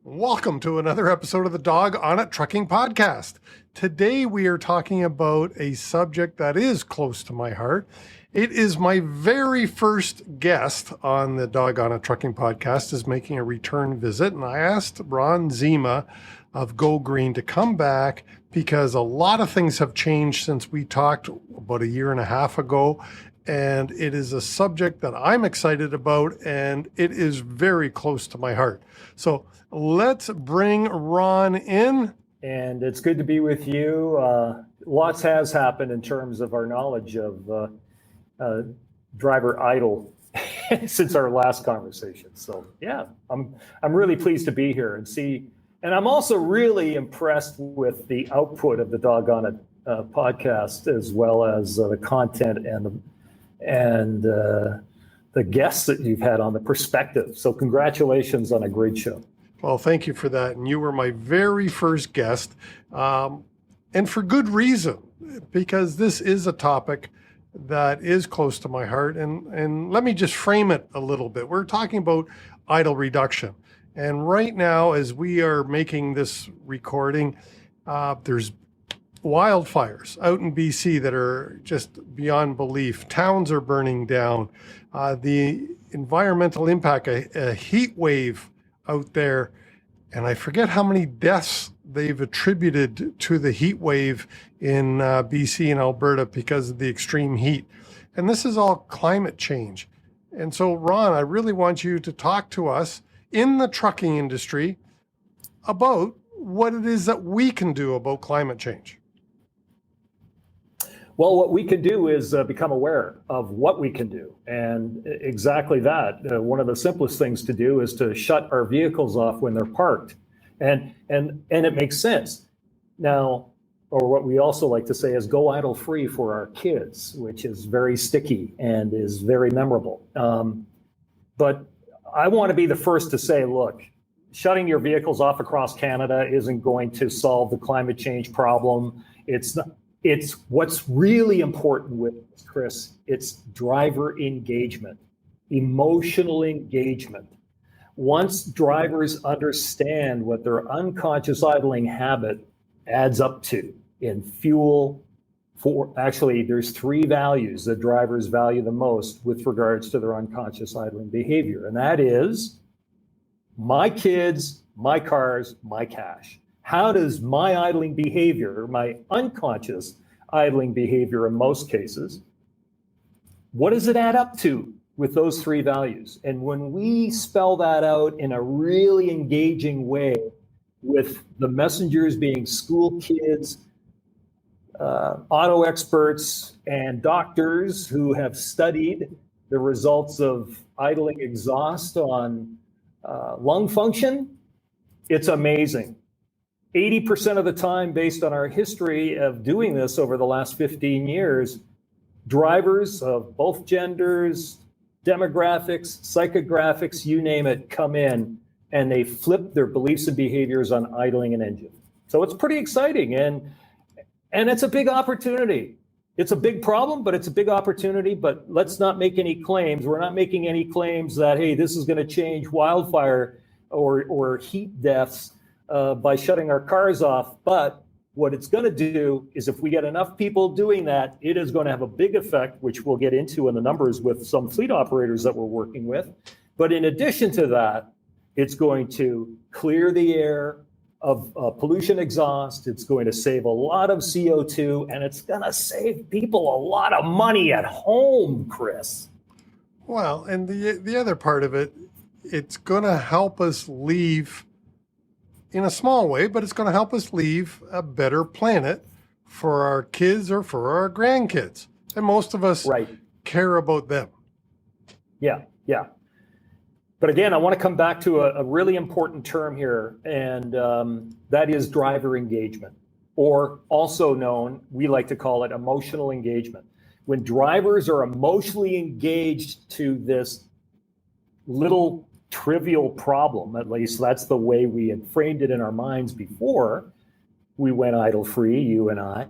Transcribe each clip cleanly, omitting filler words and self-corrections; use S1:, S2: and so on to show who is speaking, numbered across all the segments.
S1: Welcome to another episode of the Dawg on It Trucking Podcast. Today we are talking about a subject that is close to my heart. It is my very first guest on the Dawg on It Trucking Podcast is making a return visit, and I asked Ron Zima of Go Green to come back because a lot of things have changed since we talked about a year and a half ago, and it is a subject that I'm excited about, and it is very close to my heart. So let's bring Ron in.
S2: And it's good to be with you. Lots has happened in terms of our knowledge of driver idle since our last conversation. So yeah, I'm really pleased to be here and see. And I'm also really impressed with the output of the Dawg on It podcast, as well as the content and the guests that you've had on, the perspective. So congratulations on a great show.
S1: Well, thank you for that. And you were my very first guest, and for good reason, because this is a topic that is close to my heart. And let me just frame it a little bit. We're talking about idle reduction. And right now, as we are making this recording, there's wildfires out in BC that are just beyond belief. Towns are burning down. The environmental impact, a heat wave out there, and I forget how many deaths they've attributed to the heat wave in BC and Alberta because of the extreme heat. And this is all climate change. And so, Ron, I really want you to talk to us in the trucking industry about what it is that we can do about climate change.
S2: Well, what we can do is become aware of what we can do. And exactly that. One of the simplest things to do is to shut our vehicles off when they're parked. And it makes sense. Now, or what we also like to say is go idle free for our kids, which is very sticky and is very memorable. But I want to be the first to say, look, shutting your vehicles off across Canada isn't going to solve the climate change problem. It's what's really important with this, Chris. It's driver engagement, emotional engagement. Once drivers understand what their unconscious idling habit adds up to in fuel, there's three values that drivers value the most with regards to their unconscious idling behavior. And that is my kids, my cars, my cash. How does my idling behavior, my unconscious idling behavior in most cases, what does it add up to with those three values? And when we spell that out in a really engaging way, with the messengers being school kids, auto experts, and doctors who have studied the results of idling exhaust on lung function, it's amazing. 80% of the time, based on our history of doing this over the last 15 years, drivers of both genders, demographics, psychographics, you name it, come in and they flip their beliefs and behaviors on idling an engine. So it's pretty exciting, and it's a big opportunity. It's a big problem, but it's a big opportunity. But let's not make any claims. We're not making any claims that, hey, this is going to change wildfire or heat deaths by shutting our cars off. But what it's going to do is, if we get enough people doing that, it is going to have a big effect, which we'll get into in the numbers with some fleet operators that we're working with. But in addition to that, it's going to clear the air of pollution exhaust. It's going to save a lot of CO2, and it's going to save people a lot of money at home, Chris.
S1: Well, and the other part of it, it's going to help us leave, in a small way, but it's going to help us leave a better planet for our kids or for our grandkids. And most of us care about them.
S2: Yeah. But again, I want to come back to a really important term here, and that is driver engagement, or also known, we like to call it emotional engagement. When drivers are emotionally engaged to this little trivial problem, at least that's the way we had framed it in our minds before we went idle free, you and I,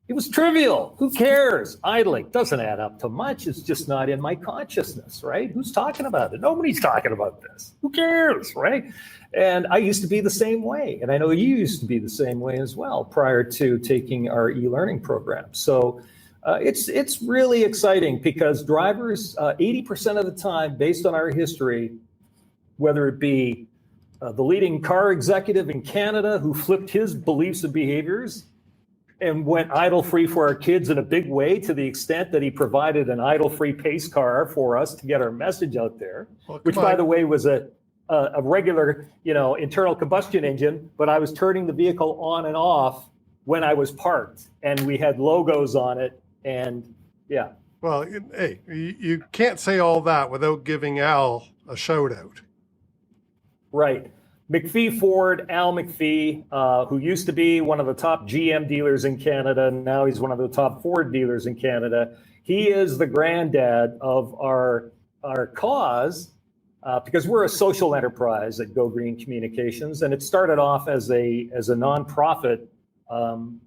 S2: It was trivial. Who cares? Idling doesn't add up to much. It's just not in my consciousness, right? Who's talking about it? Nobody's talking about this. Who cares, right? And I used to be the same way. And I know you used to be the same way as well prior to taking our e-learning program. So it's really exciting because drivers, 80% of the time, based on our history, whether it be the leading car executive in Canada who flipped his beliefs and behaviors and went idle-free for our kids in a big way to the extent that he provided an idle-free pace car for us to get our message out there, which, by the way, was a regular, internal combustion engine, but I was turning the vehicle on and off when I was parked, and we had logos on it, and yeah.
S1: Well, hey, you can't say all that without giving Al a shout out.
S2: Right. McPhee Ford, Al McPhee, who used to be one of the top GM dealers in Canada, and now he's one of the top Ford dealers in Canada. He is the granddad of our cause because we're a social enterprise at Go Green Communications, and it started off as a nonprofit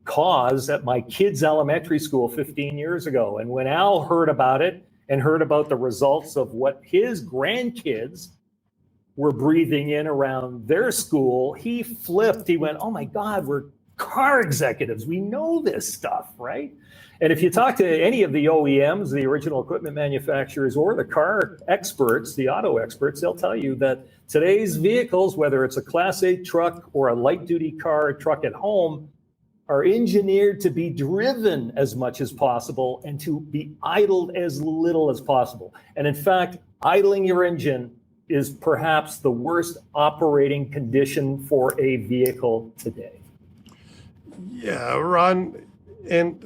S2: cause at my kids' elementary school 15 years ago. And when Al heard about it and heard about the results of what his grandkids were breathing in around their school, he flipped. He went, oh my God, we're car executives. We know this stuff, right? And if you talk to any of the OEMs, the original equipment manufacturers, or the car experts, the auto experts, they'll tell you that today's vehicles, whether it's a Class 8 truck or a light duty car, a truck at home, are engineered to be driven as much as possible and to be idled as little as possible. And in fact, idling your engine is perhaps the worst operating condition for a vehicle today.
S1: Yeah, Ron, and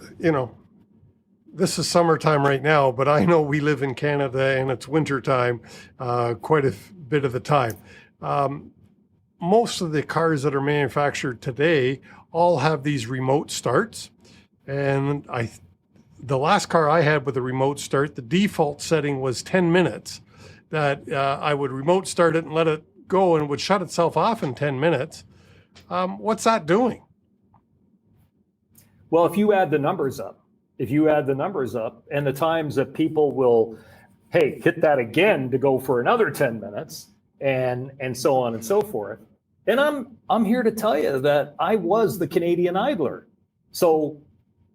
S1: this is summertime right now, but I know we live in Canada and it's wintertime quite a bit of the time. Most of the cars that are manufactured today all have these remote starts. And the last car I had with a remote start, the default setting was 10 minutes. That I would remote start it and let it go, and it would shut itself off in 10 minutes. What's that doing?
S2: Well, if you add the numbers up, and the times that people will, hey, hit that again to go for another 10 minutes, and so on and so forth. And I'm here to tell you that I was the Canadian idler. So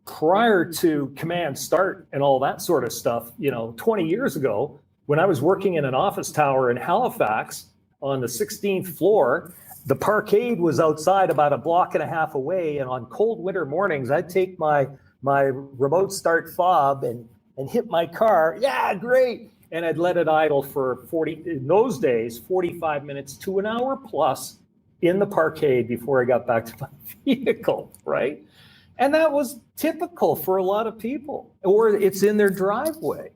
S2: prior to command start and all that sort of stuff, 20 years ago, when I was working in an office tower in Halifax on the 16th floor, the parkade was outside about a block and a half away. And on cold winter mornings, I'd take my remote start fob and hit my car. Yeah, great. And I'd let it idle for 45 minutes to an hour plus in the parkade before I got back to my vehicle, right? And that was typical for a lot of people, or it's in their driveway.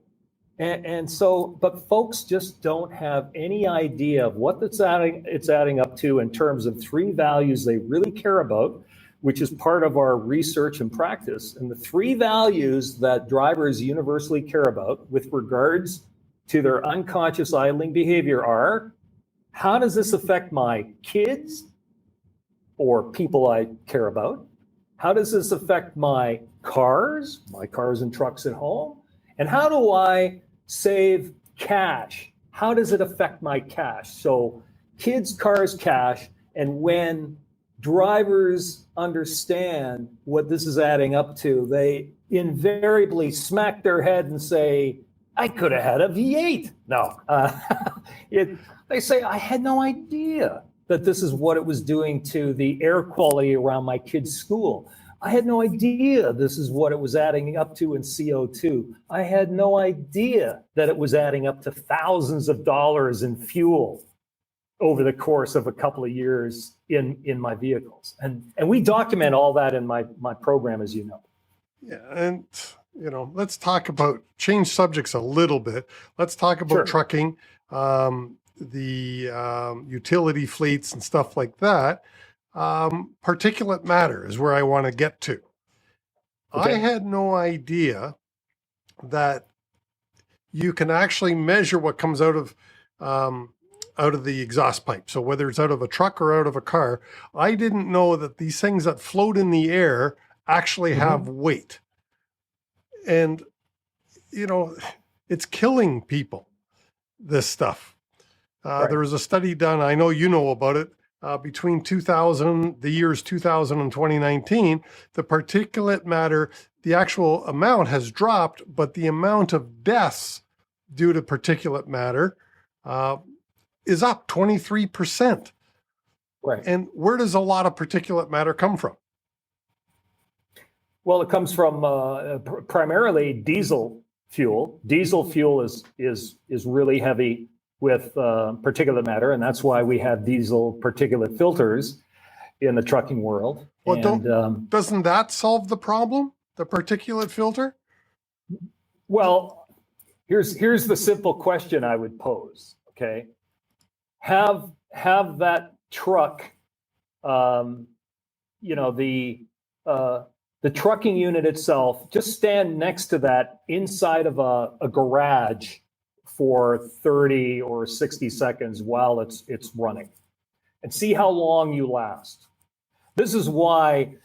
S2: And so, but folks just don't have any idea of what it's adding up to in terms of three values they really care about, which is part of our research and practice. And the three values that drivers universally care about with regards to their unconscious idling behavior are: how does this affect my kids or people I care about? How does this affect my cars and trucks at home? And how do I save cash? How does it affect my cash? So kids, cars, cash. And when drivers understand what this is adding up to, they invariably smack their head and say, I could have had a V8. No, they say, I had no idea that this is what it was doing to the air quality around my kid's school. I had no idea this is what it was adding up to in CO2. I had no idea that it was adding up to thousands of dollars in fuel over the course of a couple of years in my vehicles. And we document all that in my program, as you know.
S1: Yeah, and let's talk about, change subjects a little bit. Let's talk about trucking, the utility fleets and stuff like that. Particulate matter is where I want to get to. Okay. I had no idea that you can actually measure what comes out of the exhaust pipe. So whether it's out of a truck or out of a car, I didn't know that these things that float in the air actually have weight. And, it's killing people, this stuff.
S2: Right.
S1: There was a study done, I know you know about it, between the years 2000 and 2019, the particulate matter, the actual amount has dropped, but the amount of deaths due to particulate matter is up 23%.
S2: Right.
S1: And where does a lot of particulate matter come from?
S2: Well, it comes from primarily diesel fuel. Diesel fuel is really heavy with particulate matter, and that's why we have diesel particulate filters in the trucking world.
S1: Well, doesn't that solve the problem, the particulate filter?
S2: Well, here's the simple question I would pose. Okay, have that truck, the trucking unit itself, just stand next to that inside of a garage for 30 or 60 seconds while it's running, and see how long you last. This is why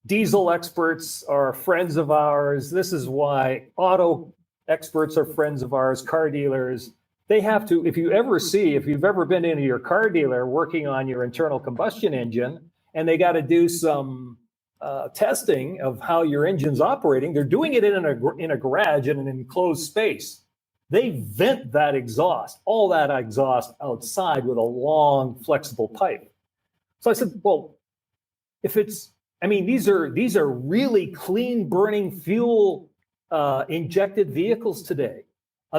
S2: diesel experts are friends of ours. This is why auto experts are friends of ours, car dealers. They have to, if you've ever been into your car dealer working on your internal combustion engine, and they got to do some testing of how your engine's operating, they're doing it in a garage in an enclosed space. They vent that exhaust, all that exhaust outside with a long, flexible pipe. So I said, well, these are really clean burning fuel injected vehicles today.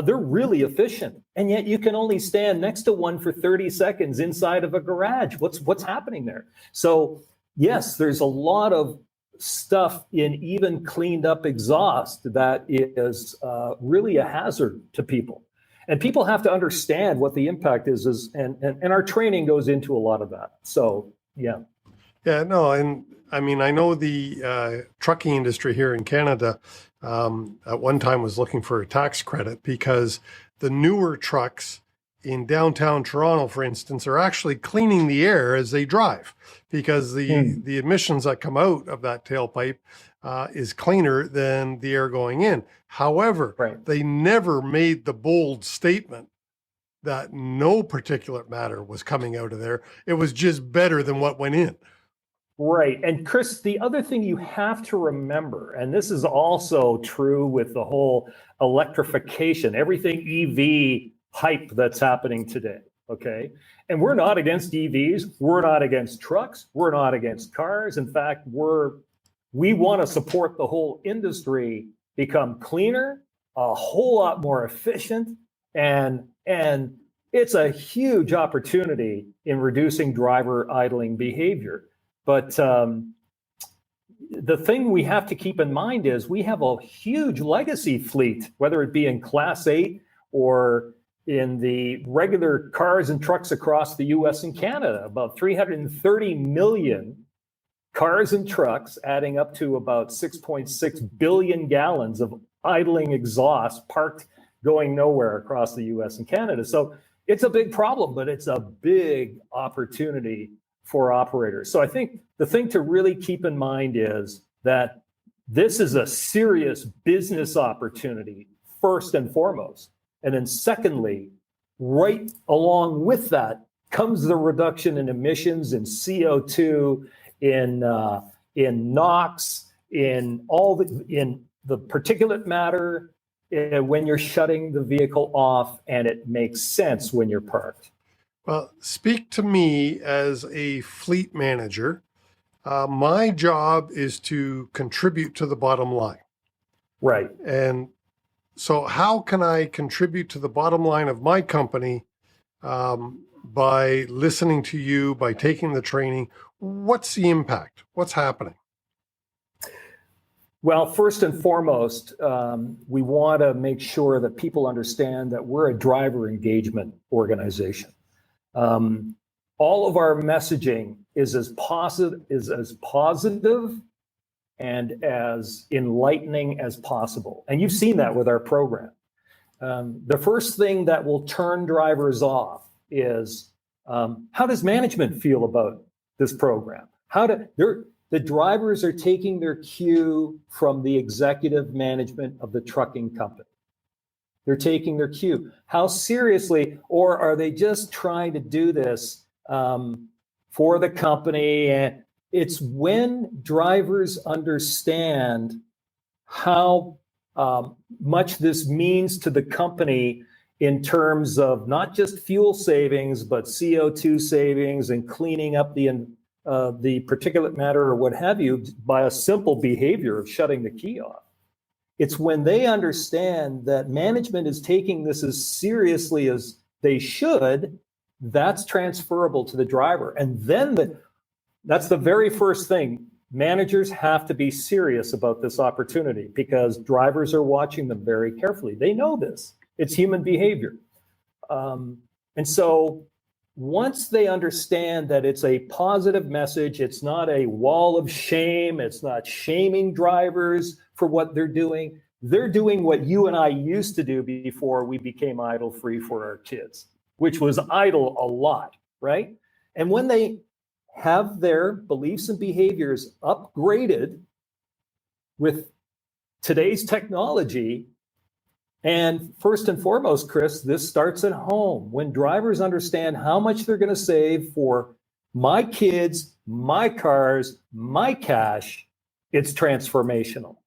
S2: They're really efficient, and yet you can only stand next to one for 30 seconds inside of a garage. What's happening there? So yes, there's a lot of stuff in even cleaned up exhaust that is really a hazard to people. And people have to understand what the impact is and our training goes into a lot of that. So, yeah.
S1: Yeah, no, and I know the trucking industry here in Canada at one time was looking for a tax credit because the newer trucks in downtown Toronto, for instance, are actually cleaning the air as they drive because the emissions that come out of that tailpipe is cleaner than the air going in. However, they never made the bold statement that no particulate matter was coming out of there. It was just better than what went in.
S2: Right. And Chris, the other thing you have to remember, and this is also true with the whole electrification, everything EV hype that's happening today. Okay. And we're not against EVs. We're not against trucks. We're not against cars. In fact, we want to support the whole industry become cleaner, a whole lot more efficient, and it's a huge opportunity in reducing driver idling behavior. But the thing we have to keep in mind is we have a huge legacy fleet, whether it be in Class 8 or in the regular cars and trucks across the US and Canada, about 330 million cars and trucks, adding up to about 6.6 billion gallons of idling exhaust parked going nowhere across the US and Canada. So it's a big problem, but it's a big opportunity for operators. So I think the thing to really keep in mind is that this is a serious business opportunity, first and foremost. And then secondly, right along with that comes the reduction in emissions, in CO2, in NOx, in the particulate matter when you're shutting the vehicle off, and it makes sense when you're parked.
S1: Well, speak to me as a fleet manager. My job is to contribute to the bottom line.
S2: Right.
S1: And so how can I contribute to the bottom line of my company by listening to you, by taking the training? What's the impact? What's happening?
S2: Well, first and foremost, we want to make sure that people understand that we're a driver engagement organization. All of our messaging is as positive and as enlightening as possible. And you've seen that with our program. The first thing that will turn drivers off is how does management feel about this program? The drivers are taking their cue from the executive management of the trucking company. They're taking their cue. How seriously, or are they just trying to do this for the company? And it's when drivers understand how much this means to the company in terms of not just fuel savings, but CO2 savings and cleaning up the particulate matter or what have you by a simple behavior of shutting the key off. It's when they understand that management is taking this as seriously as they should, that's transferable to the driver. And then that's the very first thing. Managers have to be serious about this opportunity because drivers are watching them very carefully. They know this. It's human behavior. And so once they understand that it's a positive message, it's not a wall of shame, it's not shaming drivers for what they're doing what you and I used to do before we became idle free for our kids, which was idle a lot, right? And when they have their beliefs and behaviors upgraded with today's technology, and first and foremost, Chris, this starts at home. When drivers understand how much they're going to save for my kids, my cars, my cash, it's transformational.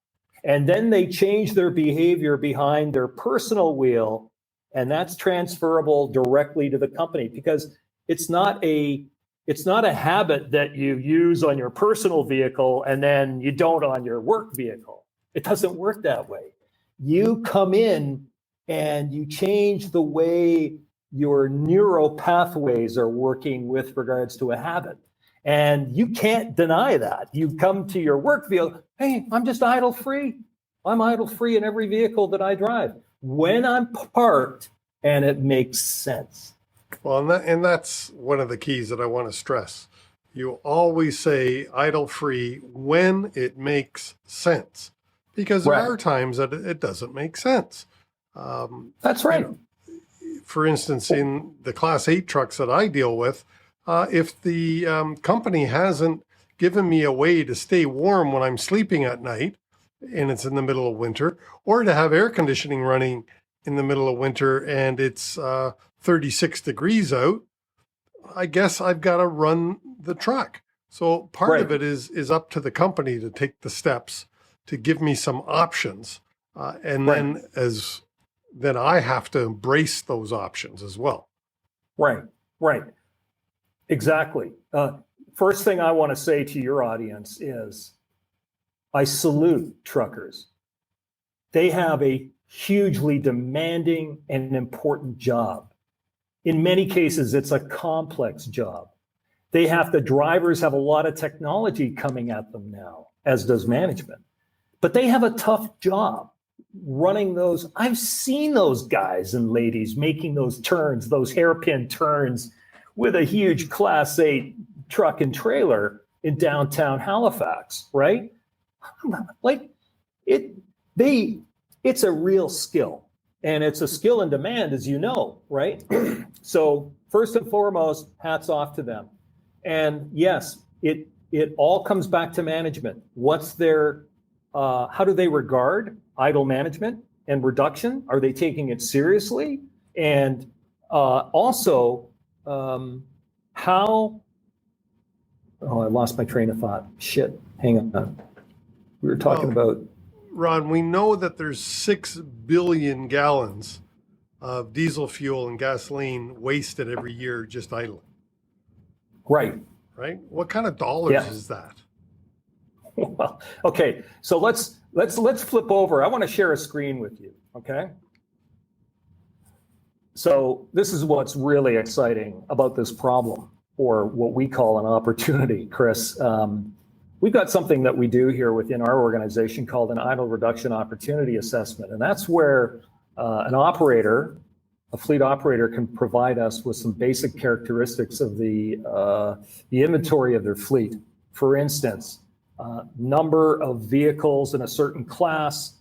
S2: And then they change their behavior behind their personal wheel, and that's transferable directly to the company because it's not a habit that you use on your personal vehicle and then you don't on your work vehicle. It doesn't work that way. You come in and you change the way your neural pathways are working with regards to a habit. And you can't deny that. You come to your work vehicle, hey, I'm just idle free. I'm idle free in every vehicle that I drive when I'm parked and it makes sense.
S1: Well, and that's one of the keys that I want to stress. You always say idle free when it makes sense. Because there are times that it doesn't make sense.
S2: That's right.
S1: For instance, in the Class 8 trucks that I deal with, if the company hasn't given me a way to stay warm when I'm sleeping at night, and it's in the middle of winter, or to have air conditioning running in the middle of winter and it's 36 degrees out, I guess I've got to run the truck. So part of it is up to the company to take the steps to give me some options. And then I have to embrace those options as well.
S2: Right. Exactly. First thing I want to say to your audience is I salute truckers. They have a hugely demanding and important job. In many cases, it's a complex job. Drivers have a lot of technology coming at them now, as does management. But they have a tough job running those. I've seen those guys and ladies making those turns, those hairpin turns with a huge Class 8 truck and trailer in downtown Halifax, right? Like it's a real skill, and it's a skill in demand, as you know, right? So first and foremost, hats off to them. And yes, it all comes back to management. What's their how do they regard idle management and reduction? Are they taking it seriously? And also, how? Oh, I lost my train of thought. Shit, hang on. We were talking about.
S1: Ron, we know that there's 6 billion gallons of diesel fuel and gasoline wasted every year just idling.
S2: Right.
S1: What kind of dollars is that?
S2: Well, okay. So let's flip over. I want to share a screen with you. Okay. So this is what's really exciting about this problem, or what we call an opportunity, Chris. We've got something that we do here within our organization called an idle reduction opportunity assessment. And that's where an operator, a fleet operator, can provide us with some basic characteristics of the inventory of their fleet. For instance, number of vehicles in a certain class,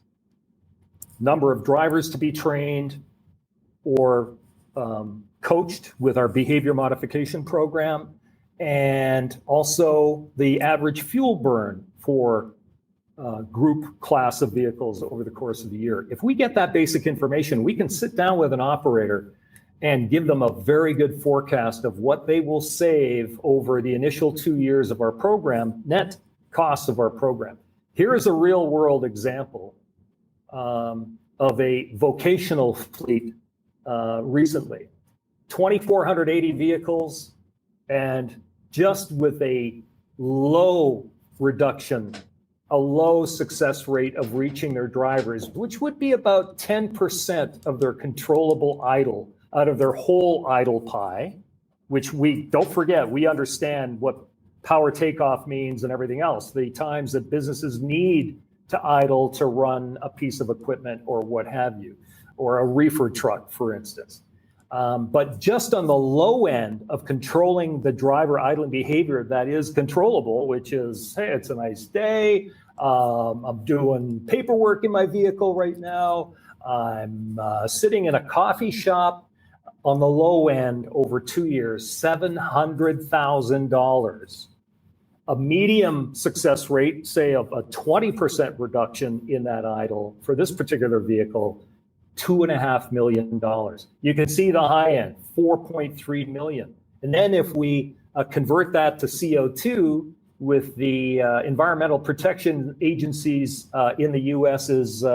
S2: number of drivers to be trained or coached with our behavior modification program, and also the average fuel burn for group class of vehicles over the course of the year. If we get that basic information, we can sit down with an operator and give them a very good forecast of what they will save over the initial 2 years of our program, net costs of our program. Here is a real world example of a vocational fleet recently. 2,480 vehicles, and just with a low reduction, a low success rate of reaching their drivers, which would be about 10% of their controllable idle out of their whole idle pie, which we don't forget, we understand what power takeoff means and everything else, the times that businesses need to idle to run a piece of equipment or what have you, or a reefer truck, for instance. But just on the low end of controlling the driver idling behavior that is controllable, which is, hey, it's a nice day, I'm doing paperwork in my vehicle right now, I'm sitting in a coffee shop. On the low end, over 2 years, $700,000. A medium success rate, say of a 20% reduction in that idle for this particular vehicle, $2.5 million. You can see the high end, 4.3 million. And then if we convert that to CO2 with the Environmental Protection Agency's in the US's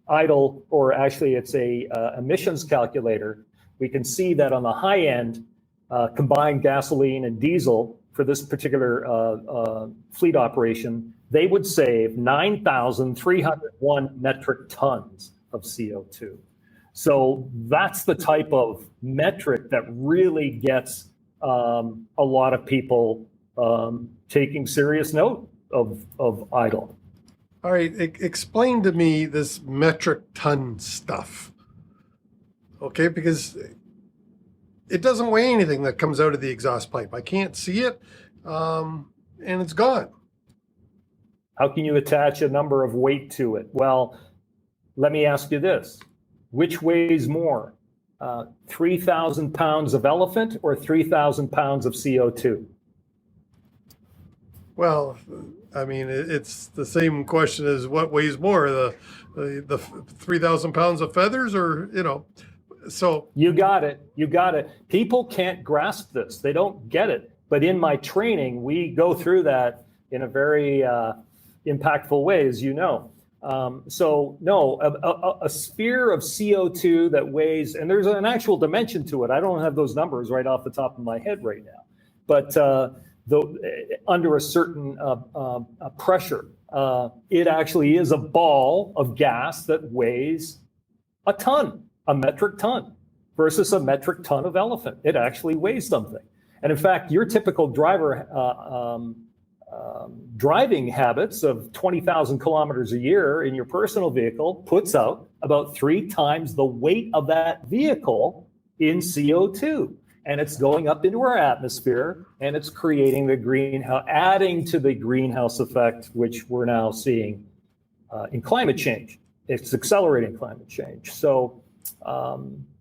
S2: idle, or actually it's a emissions calculator, we can see that on the high end, combined gasoline and diesel for this particular fleet operation, they would save 9,301 metric tons of CO2. So that's the type of metric that really gets a lot of people taking serious note of idle.
S1: All right, explain to me this metric ton stuff, okay? Because it doesn't weigh anything that comes out of the exhaust pipe. I can't see it, and it's gone.
S2: How can you attach a number of weight to it? Well, let me ask you this. Which weighs more, 3,000 pounds of elephant or 3,000 pounds of CO2?
S1: Well, I mean, it's the same question as what weighs more, the 3,000 pounds of feathers, or, so.
S2: You got it. People can't grasp this. They don't get it. But in my training, we go through that in a very impactful way, as you know. So no, a sphere of CO2 that weighs, and there's an actual dimension to it. I don't have those numbers right off the top of my head right now, but under a certain pressure, it actually is a ball of gas that weighs a ton, a metric ton, versus a metric ton of elephant. It actually weighs something. And in fact, your typical driver driving habits of 20,000 kilometers a year in your personal vehicle puts out about 3 times the weight of that vehicle in CO2. And it's going up into our atmosphere, and it's creating the greenhouse, adding to the greenhouse effect, which we're now seeing in climate change. It's accelerating climate change. So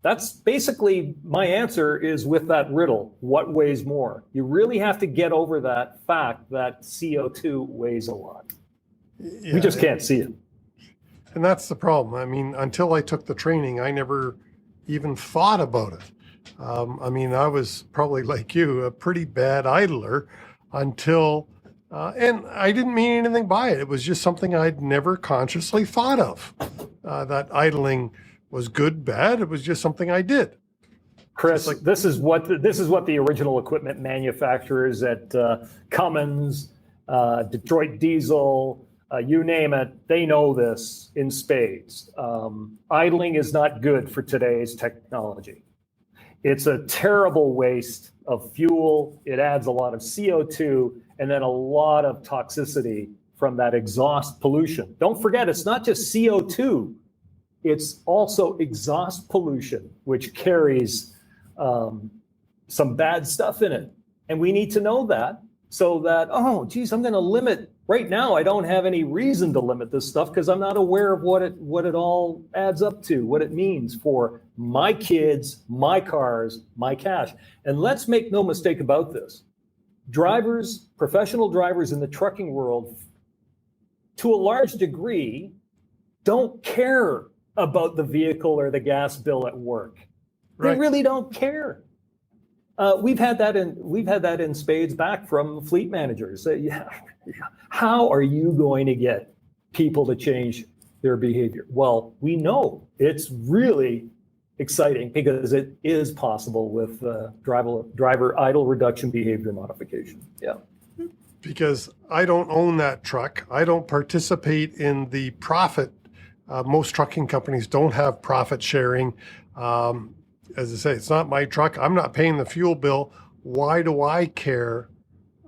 S2: that's basically my answer is with that riddle, what weighs more? You really have to get over that fact that CO2 weighs a lot. Yeah, we just can't see it.
S1: And that's the problem. I mean, until I took the training, I never even thought about it. I mean, I was probably like you, a pretty bad idler until, and I didn't mean anything by it. It was just something I'd never consciously thought of, that idling was good, bad. It was just something I did.
S2: Chris, this is what the original equipment manufacturers at Cummins, Detroit Diesel, you name it, they know this in spades. Idling is not good for today's technology. It's a terrible waste of fuel. It adds a lot of CO2 and then a lot of toxicity from that exhaust pollution. Don't forget, it's not just CO2. It's also exhaust pollution, which carries some bad stuff in it. And we need to know that so that, oh, geez, I'm going to limit. Right now, I don't have any reason to limit this stuff because I'm not aware of what it all adds up to, what it means for my kids, my cars, my cash. And let's make no mistake about this. Drivers, professional drivers in the trucking world, to a large degree, don't care about the vehicle or the gas bill at work. They really don't care. We've had that in spades back from fleet managers. How are you going to get people to change their behavior? Well, we know it's really exciting because it is possible with driver idle reduction behavior modification. Yeah.
S1: Because I don't own that truck. I don't participate in the profit. Most trucking companies don't have profit sharing. As I say, it's not my truck. I'm not paying the fuel bill. Why do I care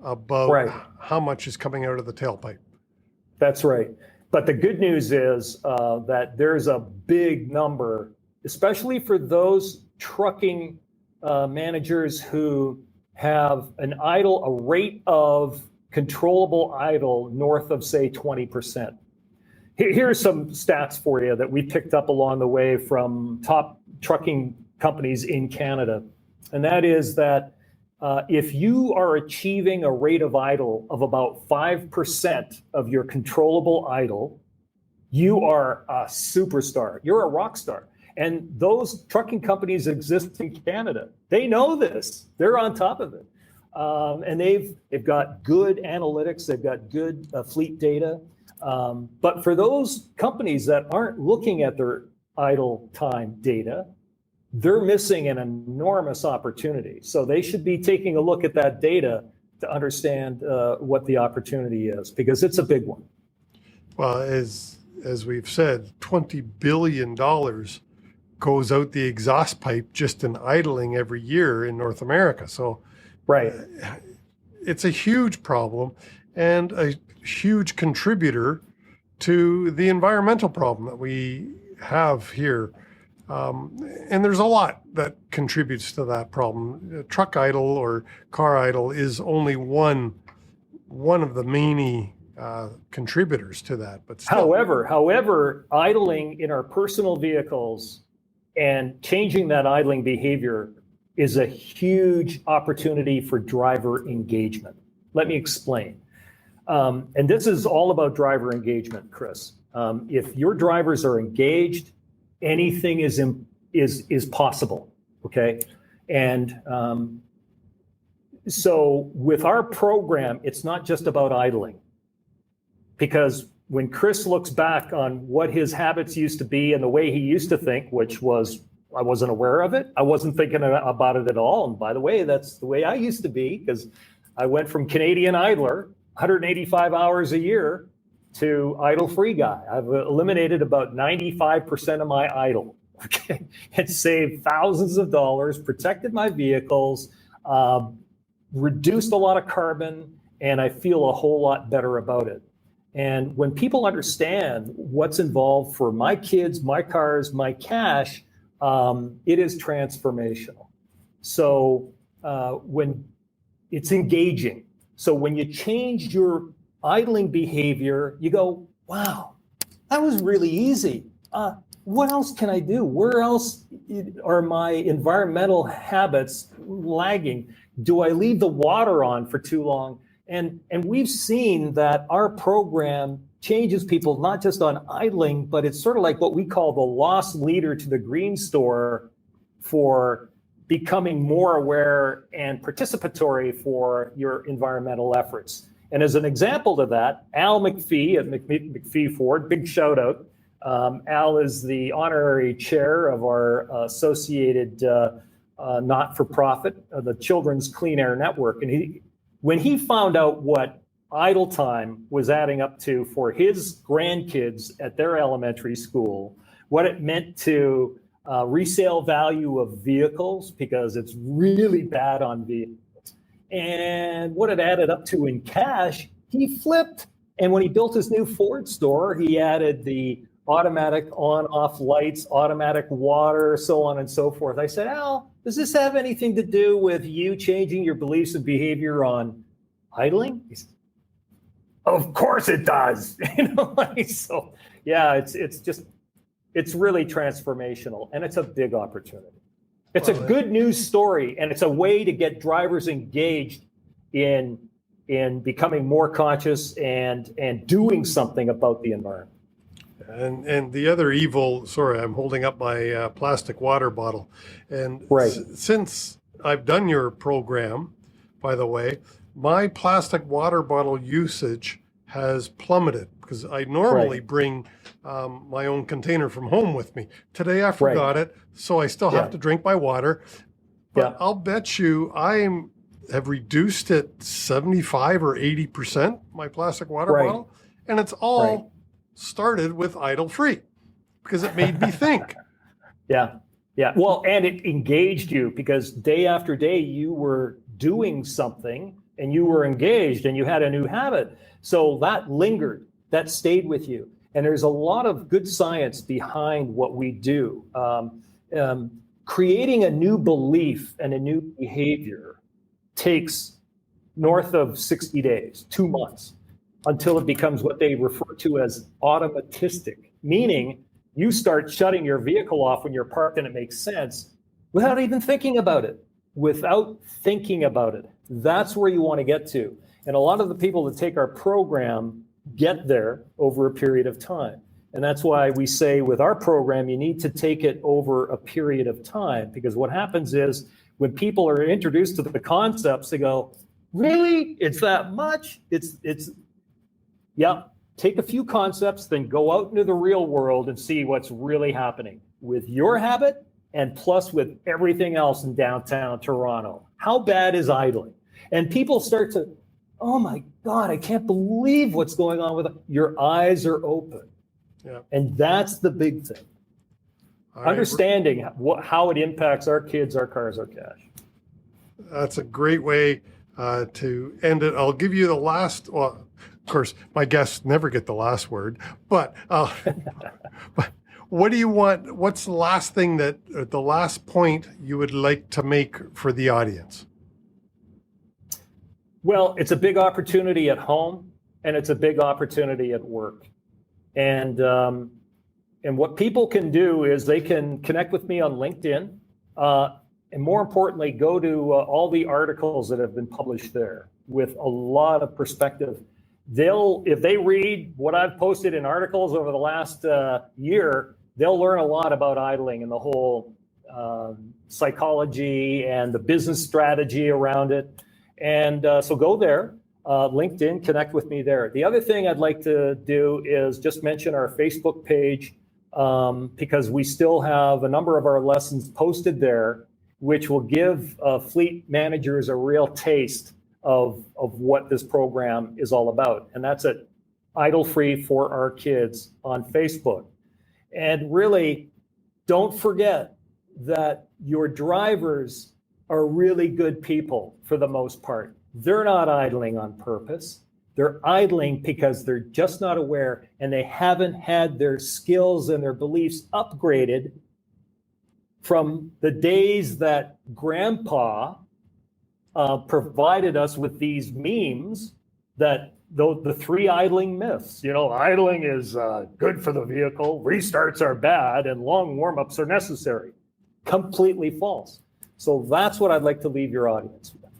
S1: about how much is coming out of the tailpipe?
S2: That's right. But the good news is that there's a big number, especially for those trucking managers who have a rate of controllable idle north of, say, 20%. Here's some stats for you that we picked up along the way from top trucking companies in Canada. And that is that if you are achieving a rate of idle of about 5% of your controllable idle, you are a superstar. You're a rock star. And those trucking companies exist in Canada. They know this. They're on top of it. And they've got good analytics. They've got good fleet data. But for those companies that aren't looking at their idle time data, they're missing an enormous opportunity. So they should be taking a look at that data to understand what the opportunity is, because it's a big one.
S1: Well, as we've said, $20 billion goes out the exhaust pipe just in idling every year in North America. So it's a huge problem and a huge contributor to the environmental problem that we have here. And there's a lot that contributes to that problem. Truck idle or car idle is only one of the many contributors to that. But still.
S2: However, idling in our personal vehicles and changing that idling behavior is a huge opportunity for driver engagement. Let me explain. And this is all about driver engagement, Chris. If your drivers are engaged, anything is possible, okay? And so with our program, it's not just about idling, because when Chris looks back on what his habits used to be and the way he used to think, which was, I wasn't aware of it, I wasn't thinking about it at all. And by the way, that's the way I used to be, because I went from Canadian idler, 185 hours a year, to idle-free guy. I've eliminated about 95% of my idle, okay? And saved thousands of dollars, protected my vehicles, reduced a lot of carbon, and I feel a whole lot better about it. And when people understand what's involved for my kids, my cars, my cash, it is transformational. So when it's engaging, so when you change your idling behavior, you go, wow, that was really easy. What else can I do? Where else are my environmental habits lagging? Do I leave the water on for too long? And we've seen that our program changes people not just on idling, but it's sort of like what we call the lost leader to the green store for becoming more aware and participatory for your environmental efforts. And as an example to that, Al McPhee at McPhee Ford, big shout out. Al is the honorary chair of our associated not-for-profit, the Children's Clean Air Network. And when he found out what idle time was adding up to for his grandkids at their elementary school, what it meant to resale value of vehicles, because it's really bad on vehicles, and what it added up to in cash, he flipped. And when he built his new Ford store, he added the automatic on-off lights, automatic water, so on and so forth. I said, Al, does this have anything to do with you changing your beliefs and behavior on idling? Of course it does. So yeah, it's really transformational, and it's a big opportunity. It's a good news story, and it's a way to get drivers engaged in becoming more conscious and doing something about the environment.
S1: And the other evil, sorry, I'm holding up my plastic water bottle. And since I've done your program, by the way, my plastic water bottle usage has plummeted because I normally bring my own container from home with me. Today I forgot it, so I still have to drink my water. But I'll bet you have reduced it 75 or 80%, my plastic water bottle. And it's all started with idle free because it made me think.
S2: Yeah. Well, and it engaged you because day after day you were doing something and you were engaged and you had a new habit. So that lingered, that stayed with you. And there's a lot of good science behind what we do. Creating a new belief and a new behavior takes north of 60 days, 2 months, until it becomes what they refer to as automatistic, meaning you start shutting your vehicle off when you're parked and it makes sense without even thinking about it, That's where you want to get to. And a lot of the people that take our program get there over a period of time. And that's why we say with our program, you need to take it over a period of time, because what happens is when people are introduced to the concepts, they go, really? It's that much? Take a few concepts, then go out into the real world and see what's really happening with your habit and plus with everything else in downtown Toronto. How bad is idling? And people start to, oh my God, I can't believe what's going on with it. Your eyes are open. Yeah. And that's the big thing. Understanding how it impacts our kids, our cars, our cash.
S1: That's a great way to end it. I'll give you the last, well, of course, my guests never get the last word, but what do you want? What's the last thing the last point you would like to make for the audience?
S2: Well, it's a big opportunity at home and it's a big opportunity at work. And what people can do is they can connect with me on LinkedIn. And more importantly, go to all the articles that have been published there with a lot of perspective. If they read what I've posted in articles over the last year, they'll learn a lot about idling and the whole psychology and the business strategy around it. And so go there, LinkedIn, connect with me there. The other thing I'd like to do is just mention our Facebook page, because we still have a number of our lessons posted there, which will give fleet managers a real taste of what this program is all about. And that's at Idle Free for Our Kids on Facebook. And really, don't forget that your drivers are really good people for the most part. They're not idling on purpose. They're idling because they're just not aware and they haven't had their skills and their beliefs upgraded from the days that Grandpa provided us with these memes, that the 3 idling myths. Idling is good for the vehicle, restarts are bad, and long warm-ups are necessary. Completely false. So that's what I'd like to leave your audience with.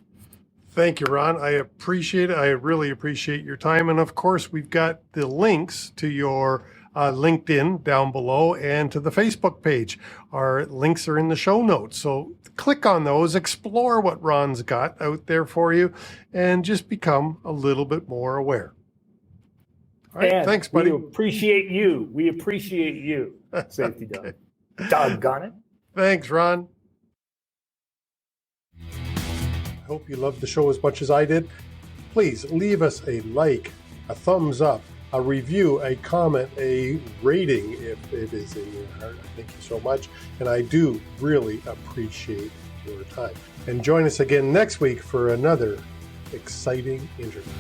S1: Thank you, Ron. I appreciate it. I really appreciate your time. And of course, we've got the links to your LinkedIn down below and to the Facebook page. Our links are in the show notes. So click on those, explore what Ron's got out there for you, and just become a little bit more aware. All right, and thanks, buddy.
S2: We appreciate you, Safety Dog. Doggone it.
S1: Thanks, Ron. I hope you loved the show as much as I did. Please leave us a like, a thumbs up, a review, a comment, a rating if it is in your heart. Thank you so much. And I do really appreciate your time. And join us again next week for another exciting interview.